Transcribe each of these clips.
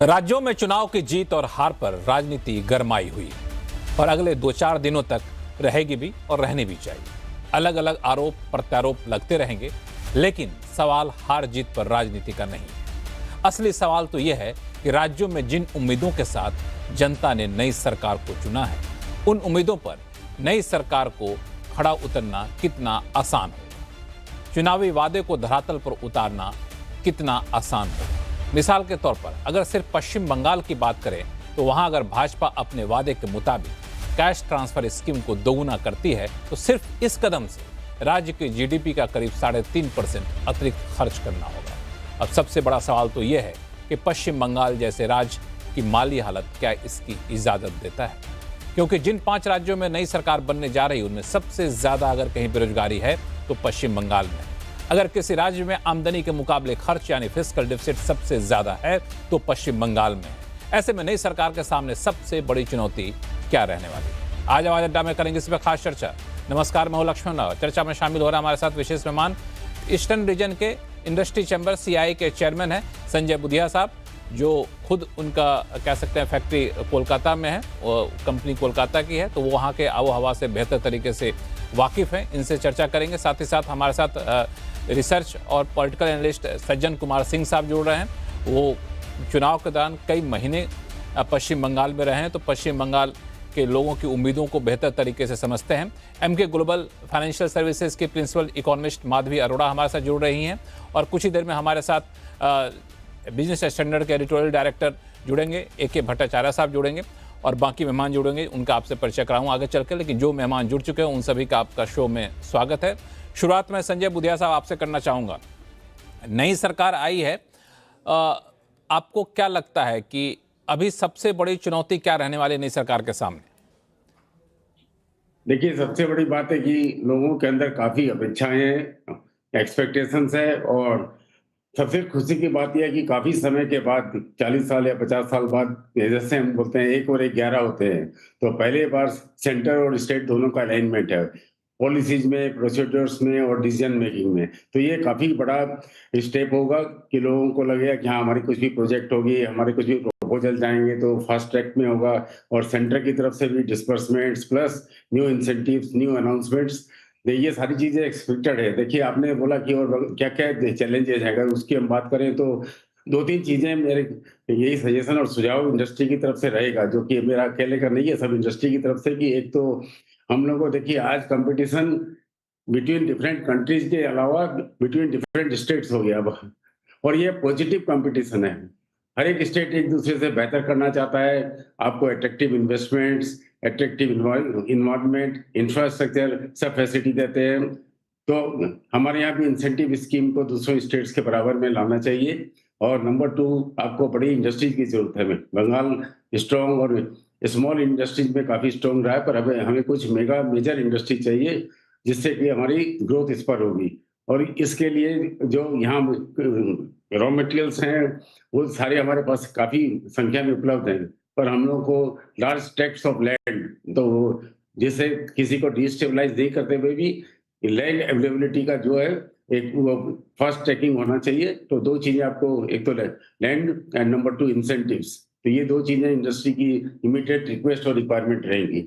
राज्यों में चुनाव की जीत और हार पर राजनीति गरमाई हुई और अगले 2-4 दिनों तक रहेगी भी और रहनी भी चाहिए। अलग अलग आरोप प्रत्यारोप लगते रहेंगे, लेकिन सवाल हार जीत पर राजनीति का नहीं है। असली सवाल तो यह है कि राज्यों में जिन उम्मीदों के साथ जनता ने नई सरकार को चुना है, उन उम्मीदों पर नई सरकार को खड़ा उतरना कितना आसान होगा, चुनावी वादे को धरातल पर उतारना कितना आसान होगा। मिसाल के तौर पर अगर सिर्फ पश्चिम बंगाल की बात करें तो वहां अगर भाजपा अपने वादे के मुताबिक कैश ट्रांसफर स्कीम को दोगुना करती है तो सिर्फ इस कदम से राज्य के जीडीपी का करीब 3.5% अतिरिक्त खर्च करना होगा। अब सबसे बड़ा सवाल तो यह है कि पश्चिम बंगाल जैसे राज्य की माली हालत क्या इसकी इजाजत देता है, क्योंकि जिन 5 राज्यों में नई सरकार बनने जा रही उनमें सबसे ज्यादा अगर कहीं बेरोजगारी है तो पश्चिम बंगाल में। अगर किसी राज्य में आमदनी के मुकाबले खर्च यानी फिस्कल डिफिसिट सबसे ज्यादा है तो पश्चिम बंगाल में है। ऐसे में नई सरकार के सामने सबसे बड़ी चुनौती क्या रहने वाली है? आज आवाज अड्डा में करेंगे इस पर खास चर्चा। नमस्कार, मैं हूं लक्ष्मण राव। चर्चा में शामिल हो रहा हमारे साथ विशेष मेहमान ईस्टर्न रीजन के इंडस्ट्री चैम्बर सीआई के चेयरमैन हैं संजय बुधिया साहब, जो खुद उनका कह सकते हैं फैक्ट्री कोलकाता में है, कंपनी कोलकाता की है, तो वो वहाँ के आबो हवा से बेहतर तरीके से वाकिफ़ हैं। इनसे चर्चा करेंगे। साथ ही साथ हमारे साथ रिसर्च और पॉलिटिकल एनालिस्ट सज्जन कुमार सिंह साहब जुड़ रहे हैं। वो चुनाव के दौरान कई महीने पश्चिम बंगाल में रहे हैं, तो पश्चिम बंगाल के लोगों की उम्मीदों को बेहतर तरीके से समझते हैं। एमके ग्लोबल फाइनेंशियल सर्विसेज के प्रिंसिपल इकोनॉमिस्ट माधवी अरोड़ा हमारे साथ जुड़ रही हैं और कुछ ही देर में हमारे साथ बिजनेस स्टैंडर्ड के एडिटोरियल डायरेक्टर जुड़ेंगे, AK भट्टाचार्य साहब जुड़ेंगे और बाकी मेहमान जुड़ेंगे। उनका आपसे परिचय कराऊँ आगे चल के, लेकिन जो मेहमान जुड़ चुके हैं उन सभी का आपका शो में स्वागत है। शुरुआत में संजय बुधिया साहब आपसे करना चाहूँगा। नई सरकार आई है, आपको क्या लगता है कि अभी सबसे बड़ी चुनौती क्या रहने वाली नई सरकार के सामने? देखिए, सबसे बड़ी बात है कि लोगों के अंदर काफी अपेक्षाएं हैं, एक्सपेक्टेशंस है और सबसे खुशी की बात यह है कि काफी समय के बाद 40 साल या 50 साल बाद, जैसे हम बोलते हैं 1 और 1 11 होते हैं, तो पहले बार सेंटर और स्टेट दोनों का अलाइनमेंट है पॉलिसीज में, प्रोसीजर्स में और डिसीजन मेकिंग में। तो ये काफी बड़ा स्टेप होगा कि लोगों को लगेगा कि हाँ, हमारी कुछ भी प्रोजेक्ट होगी, हमारे कुछ भी प्रपोजल जाएंगे तो फास्ट ट्रैक में होगा और सेंटर की तरफ से भी disbursements plus new incentives, new announcements, ये सारी चीजें एक्सपेक्टेड है। देखिए, आपने बोला कि और क्या क्या चैलेंजेस हैं, अगर उसकी हम बात करें तो 2-3 चीजें मेरे यही सजेशन और सुझाव इंडस्ट्री की तरफ से रहेगा, जो कि मेरा अकेले का नहीं है, सब इंडस्ट्री की तरफ से। कि एक तो हम लोग को देखिए, आज कंपटीशन बिटवीन डिफरेंट कंट्रीज के अलावा बिटवीन डिफरेंट स्टेट्स हो गया अब, और ये पॉजिटिव कंपटीशन है। हर एक स्टेट एक दूसरे से बेहतर करना चाहता है, आपको attractive investments, attractive environment, infrastructure सब फैसिलिटी देते हैं। तो हमारे यहाँ भी इंसेंटिव स्कीम को दूसरों स्टेट्स के बराबर में लाना चाहिए। और नंबर 2, आपको बड़ी इंडस्ट्रीज की जरूरत है। बंगाल स्ट्रॉन्ग और स्मॉल इंडस्ट्रीज में काफी स्ट्रॉन्ग रहा है, पर हमें कुछ मेजर इंडस्ट्री चाहिए जिससे कि हमारी ग्रोथ इस पर होगी। और इसके लिए जो यहाँ रॉ मटेरियल्स हैं वो सारे हमारे पास काफी संख्या में उपलब्ध हैं, पर हम लोग को लार्ज ट्रैक्ट्स ऑफ लैंड, तो जिसे किसी को डिस्टेबलाइज नहीं करते हुए भी लैंड अवेलेबिलिटी का जो है एक वो फास्ट ट्रैकिंग होना चाहिए। तो 2 चीजें आपको, एक तो लैंड एंड नंबर 2 इंसेंटिव्स, तो ये 2 चीजें इंडस्ट्री की इमीडिएट रिक्वेस्ट और रिक्वायरमेंट रहेंगी।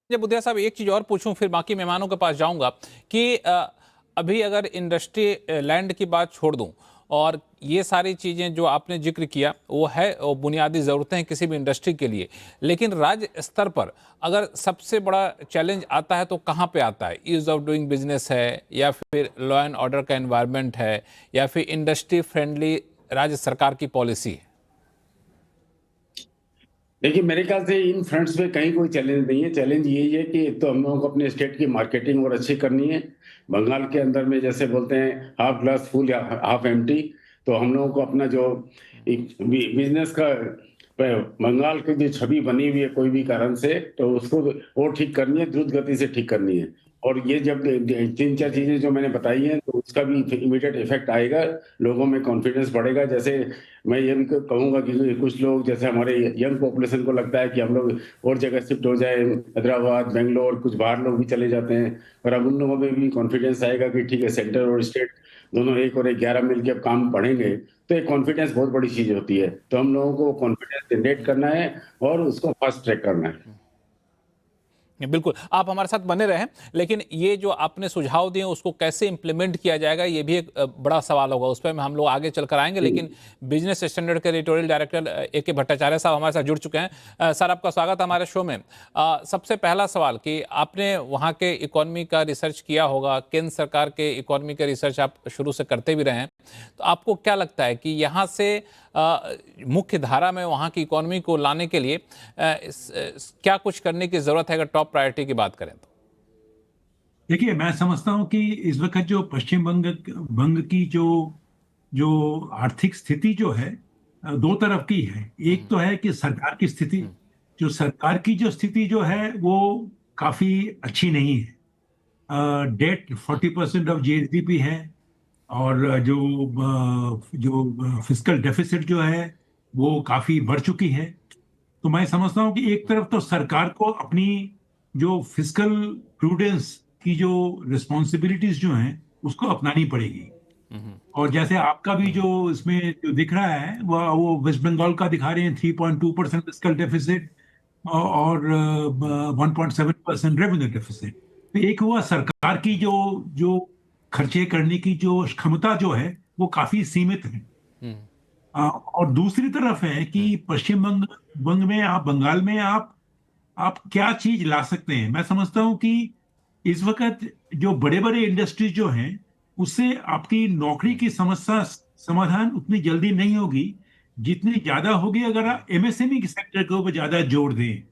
बुधिया साहब, एक चीज और पूछूं फिर बाकी मेहमानों के पास जाऊंगा कि अभी अगर इंडस्ट्री लैंड की बात छोड़ दूं और ये सारी चीज़ें जो आपने जिक्र किया वो है और बुनियादी ज़रूरतें हैं किसी भी इंडस्ट्री के लिए, लेकिन राज्य स्तर पर अगर सबसे बड़ा चैलेंज आता है तो कहाँ पे आता है? ईज ऑफ डूइंग बिजनेस है, या फिर लॉ एंड ऑर्डर का एनवायरनमेंट है, या फिर इंडस्ट्री फ्रेंडली राज्य सरकार की पॉलिसी है? देखिए, मेरे ख्याल से इन फ्रंट्स पे कहीं कोई चैलेंज नहीं है। चैलेंज यही है कि एक तो हम लोगों को अपने स्टेट की मार्केटिंग और अच्छी करनी है। बंगाल के अंदर में जैसे बोलते हैं हाफ ग्लास फुल या हाफ एम्प्टी, तो हम लोगों को अपना जो बिजनेस का बंगाल की जो छवि बनी हुई है कोई भी कारण से, तो उसको और ठीक करनी है, द्रुत गति से ठीक करनी है। और ये जब 3-4 चीजें जो मैंने बताई हैं तो उसका भी इमीडिएट इफेक्ट आएगा, लोगों में कॉन्फिडेंस बढ़ेगा। जैसे मैं ये भी कहूंगा कि कुछ लोग, जैसे हमारे यंग पॉपुलेशन को लगता है कि हम लोग और जगह शिफ्ट हो जाए, हैदराबाद, बेंगलोर, कुछ बाहर लोग भी चले जाते हैं, पर अब उन लोगों में भी कॉन्फिडेंस आएगा कि ठीक है, सेंटर और स्टेट दोनों 1 और 1 11 मिलके अब काम पढ़ेंगे, तो एक कॉन्फिडेंस बहुत बड़ी चीज़ होती है। तो हम लोगों को कॉन्फिडेंस जनरेट करना है और उसको फास्ट ट्रैक करना है। बिल्कुल, आप हमारे साथ बने रहें, लेकिन ये जो आपने सुझाव दिए उसको कैसे इम्प्लीमेंट किया जाएगा ये भी एक बड़ा सवाल होगा, उस पर हम लोग आगे चलकर आएंगे। लेकिन बिजनेस स्टैंडर्ड के एडिटोरियल डायरेक्टर ए.के. भट्टाचार्य साहब हमारे साथ जुड़ चुके हैं। सर, आपका स्वागत है हमारे शो में। सबसे पहला सवाल कि आपने वहाँ के इकोनॉमी का रिसर्च किया होगा, केंद्र सरकार के इकोनॉमी का रिसर्च आप शुरू से करते भी रहे हैं, तो आपको क्या लगता है कि यहाँ से मुख्य धारा में वहाँ की इकोनॉमी को लाने के लिए क्या कुछ करने की जरूरत है अगर टॉप प्रायोरिटी की बात करें तो? देखिए, मैं समझता हूँ कि इस वक्त जो पश्चिम बंग की जो जो आर्थिक स्थिति जो है दो तरफ की है। एक तो है कि सरकार की स्थिति, जो सरकार की जो स्थिति जो है वो काफी अच्छी नहीं है। डेट 40% ऑफ जीएसडीपी है और जो फिस्कल डेफिसिट जो है वो काफी बढ़ चुकी है। तो मैं समझता हूँ कि एक तरफ तो सरकार को अपनी जो फिस्कल प्रूडेंस की जो रिस्पॉन्सिबिलिटीज जो हैं उसको अपनानी पड़ेगी। और जैसे आपका भी जो इसमें जो दिख रहा है वो वेस्ट बंगाल का दिखा रहे हैं 3.2% फिस्कल डेफिसिट और 1.7% रेवेन्यू डेफिसिट। तो एक हुआ सरकार की जो जो खर्चे करने की जो क्षमता जो है वो काफी सीमित है। और दूसरी तरफ है कि पश्चिम बंग में बंगाल में आप क्या चीज ला सकते हैं। मैं समझता हूं कि इस वक्त जो बड़े बड़े इंडस्ट्रीज जो हैं उससे आपकी नौकरी की समस्या समाधान उतनी जल्दी नहीं होगी जितनी ज्यादा होगी अगर आप एमएसएमई के सेक्टर के ऊपर ज्यादा जोर दें।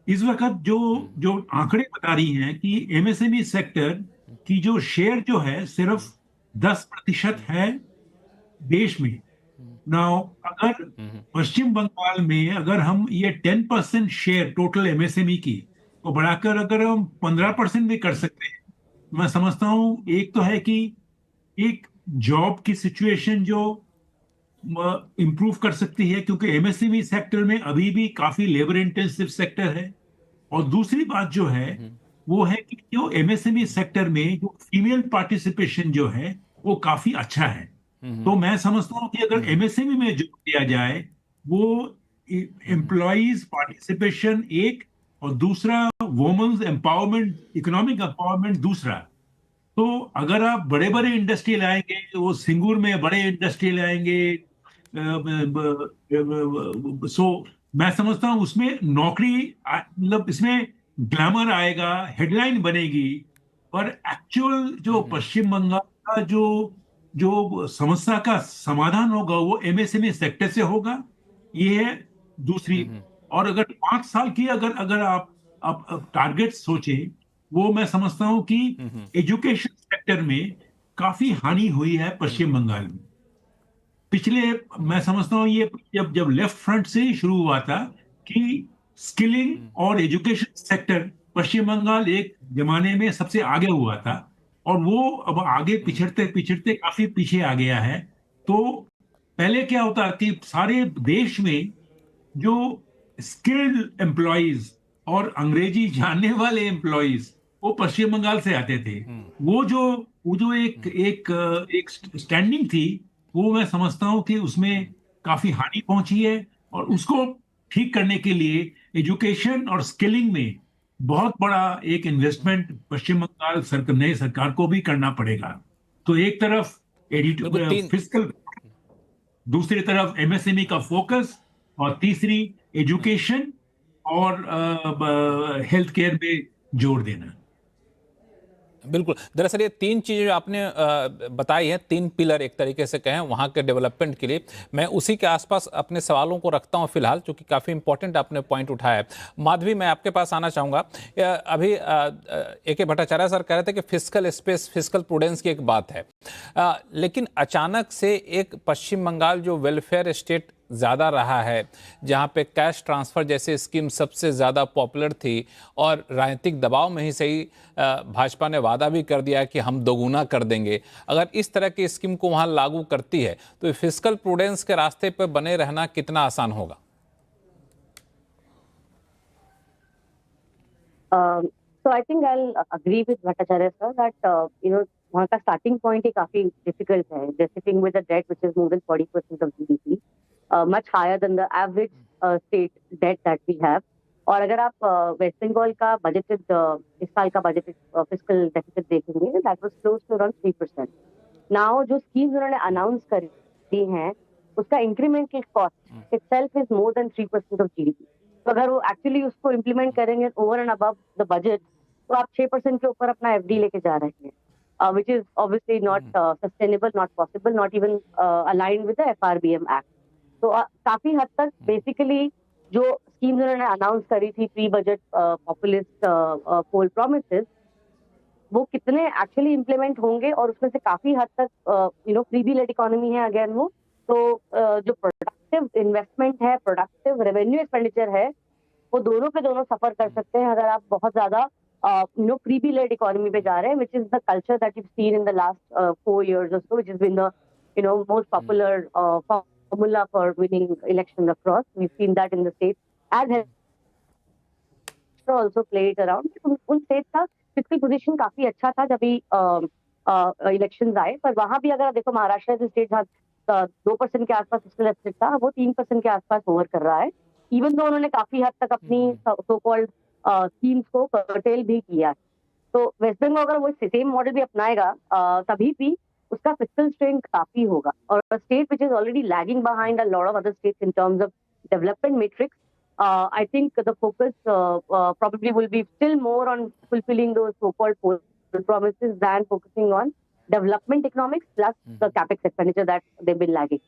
इस वक्त जो जो आंकड़े बता रही हैं कि एमएसएमई सेक्टर की जो शेयर जो है सिर्फ 10% है देश में। नाउ अगर पश्चिम बंगाल में अगर हम ये 10% शेयर टोटल एमएसएमई की को बढ़ाकर अगर हम 15% भी कर सकते हैं, मैं समझता हूं एक तो है कि एक जॉब की सिचुएशन जो इंप्रूव कर सकती है, क्योंकि एमएसएमई सेक्टर में अभी भी काफी लेबर इंटेंसिव सेक्टर है। और दूसरी बात जो है वो है कि जो एमएसएमई सेक्टर में जो फीमेल पार्टिसिपेशन जो है वो काफी अच्छा है। तो मैं समझता हूँ कि अगर एमएसएमई में जोर दिया जाए वो एम्प्लॉइज पार्टिसिपेशन एक और दूसरा वुमेन्स एम्पावरमेंट, इकोनॉमिक एम्पावरमेंट दूसरा। तो अगर आप बड़े बड़े इंडस्ट्री लाएंगे, वो सिंगूर में बड़े इंडस्ट्री लाएंगे, सो मैं समझता हूं उसमें नौकरी मतलब इसमें ग्लैमर आएगा, हेडलाइन बनेगी, पर एक्चुअल जो पश्चिम बंगाल का जो जो समस्या का समाधान होगा वो एमएसएमई सेक्टर से होगा। ये है दूसरी। और अगर 5 साल की अगर अगर आप टारगेट सोचे, वो मैं समझता हूं कि एजुकेशन सेक्टर में काफी हानि हुई है पश्चिम बंगाल में। पिछले मैं समझता हूँ ये जब लेफ्ट फ्रंट से ही शुरू हुआ था कि स्किलिंग और एजुकेशन सेक्टर पश्चिम बंगाल एक जमाने में सबसे आगे हुआ था और वो अब आगे पिछड़ते पिछड़ते काफी पीछे आ गया है। तो पहले क्या होता कि सारे देश में जो स्किल्ड एम्प्लॉइज और अंग्रेजी जानने वाले एम्प्लॉइज वो पश्चिम बंगाल से आते थे। वो जो एक स्टैंडिंग थी वो मैं समझता हूं कि उसमें काफी हानि पहुंची है और उसको ठीक करने के लिए एजुकेशन और स्किलिंग में बहुत बड़ा एक इन्वेस्टमेंट पश्चिम बंगाल नई सरकार को भी करना पड़ेगा। तो एक तरफ फिस्कल, दूसरी तरफ एमएसएमई का फोकस और तीसरी एजुकेशन और हेल्थ केयर में जोर देना। बिल्कुल, दरअसल ये 3 चीज़ें जो आपने बताई हैं, 3 पिलर एक तरीके से कहें वहाँ के डेवलपमेंट के लिए, मैं उसी के आसपास अपने सवालों को रखता हूँ फिलहाल, क्योंकि काफ़ी इंपॉर्टेंट आपने पॉइंट उठाया है। माधवी, मैं आपके पास आना चाहूँगा। अभी ए.के. भट्टाचार्य सर कह रहे थे कि फिस्कल स्पेस, फिस्कल प्रूडेंस की एक बात है, लेकिन अचानक से एक पश्चिम बंगाल जो वेलफेयर स्टेट ज़्यादा रहा है, जहाँ पे कैश ट्रांसफ़र जैसे स्कीम सबसे ज़्यादा पॉपुलर थी और राजनीतिक दबाव में ही सही भाजपा ने वादा भी कर दिया कि हम दोगुना कर देंगे। अगर इस तरह की स्कीम को वहाँ लागू करती है तो फिस्कल प्रूडेंस के रास्ते पर बने रहना कितना आसान होगा? So I think I'll agree with Bhattacharya sir that वहाँ का स्टार्टिंग पॉइंट ही काफी डिफिकल्ट है. They're sitting with a debt which is more than 40% of GDP, much higher than the average state debt that we have. और अगर आप waste Bengal का budgeted इस साल का बजटेड फिस्कल डेफिसिट देखेंगे, that was close to around 3%. Now जो schemes उन्होंने अनाउंस करी हैं, उसका incremental cost itself is more than 3% of GDP. तो अगर वो एक्चुअली उसको इम्प्लीमेंट करेंगे over and above the budget, तो आप 6% के ऊपर अपना एफडी लेके जा रहे हैं, which is obviously not sustainable, not possible, not even aligned with the FRBM Act. तो काफी हद तक बेसिकली जो स्कीम्स उन्होंने अनाउंस करी थी प्री बजट पॉपुलिस्ट पोल प्रोमिसेस, वो कितने एक्चुअली इम्प्लीमेंट होंगे, और उसमें से काफी हद तक फ्रीबी लेड इकोनॉमी है अगेन वो. तो जो प्रोडक्टिव इन्वेस्टमेंट है, प्रोडक्टिव रेवेन्यू एक्सपेंडिचर है, वो दोनों पे दोनों सफर कर सकते हैं अगर आप बहुत ज्यादा freebie led economy पे जा रहे हैं, which is the culture that you've seen in the last 4 years or so, which has been the most popular formula for winning elections across. We've seen that in the states, as has also played around. उन states का fiscal position काफी अच्छा था जब भी elections आए, पर वहां भी अगर देखो महाराष्ट्र जैसे स्टेट जहाँ 2% के आसपास fiscal deficit था, वो 3% के आसपास ओवर कर रहा है. इवन तो उन्होंने काफी हद तक अपनी सो कॉल्ड स्कीम्स को कर्टेल भी किया. तो वेस्ट बंगाल अगर वो सेम मॉडल भी अपनाएगा तभी भी उसका फिस्कल स्ट्रेन काफी होगा. और state which is already lagging behind a lot of other states in terms of development matrix, I think the focus probably will be still more on fulfilling those so-called promises than focusing on development economics plus the capex expenditure that they've been lagging.